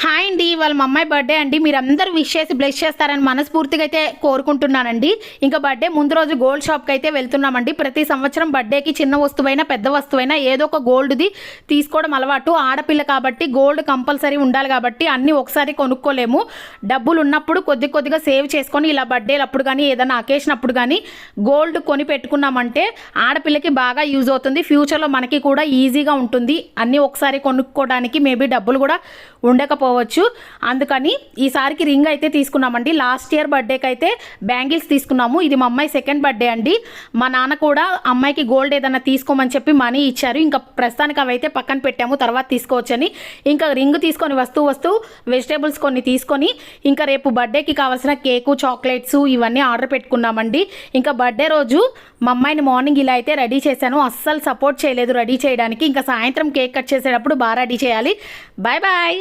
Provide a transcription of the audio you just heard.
Hi అండి, వాళ్ళ మా అమ్మాయి బర్త్డే అండి. మీరందరూ విష్ చేసి బ్లెస్ చేస్తారని మనస్ఫూర్తిగా అయితే కోరుకుంటున్నానండి. ఇంకా బర్త్డే ముందు రోజు గోల్డ్ షాప్కి అయితే వెళ్తున్నామండి. ప్రతి సంవత్సరం బర్త్డేకి చిన్న వస్తువైనా పెద్ద వస్తువైనా ఏదో ఒక గోల్డ్ది తీసుకోవడం అలవాటు. ఆడపిల్ల కాబట్టి గోల్డ్ కంపల్సరీ ఉండాలి కాబట్టి అన్నీ ఒకసారి కొనుక్కోలేము. డబ్బులు ఉన్నప్పుడు కొద్ది కొద్దిగా సేవ్ చేసుకొని ఇలా బర్త్డేలు అప్పుడు కానీ ఏదైనా అకేషన్ అప్పుడు కానీ గోల్డ్ కొని పెట్టుకున్నామంటే ఆడపిల్లకి బాగా యూజ్ అవుతుంది. ఫ్యూచర్లో మనకి కూడా ఈజీగా ఉంటుంది. అన్నీ ఒకసారి కొనుక్కోవడానికి మేబీ డబ్బులు కూడా ఉండకపోవచ్చు. అందుకని ఈసారికి రింగ్ అయితే తీసుకున్నామండి. లాస్ట్ ఇయర్ బర్త్డేకి అయితే బ్యాంగిల్స్ తీసుకున్నాము. ఇది మా అమ్మాయి సెకండ్ బర్త్డే అండి. మా నాన్న కూడా అమ్మాయికి గోల్డ్ ఏదైనా తీసుకోమని చెప్పి మనీ ఇచ్చారు. ఇంకా ప్రస్తుతానికి అవైతే పక్కన పెట్టాము, తర్వాత తీసుకోవచ్చని. ఇంకా రింగ్ తీసుకొని వస్తూ వెజిటేబుల్స్ కొన్ని తీసుకొని ఇంకా రేపు బర్త్డేకి కావాల్సిన కేకు, చాక్లెట్స్ ఇవన్నీ ఆర్డర్ పెట్టుకున్నామండి. ఇంకా బర్త్డే రోజు మా అమ్మాయిని మార్నింగ్ ఇలా అయితే రెడీ చేశాను. అస్సలు సపోర్ట్ చేయలేదు రెడీ చేయడానికి. ఇంకా సాయంత్రం కేక్ కట్ చేసేటప్పుడు బాగా రెడీ చేయాలి. Bye bye.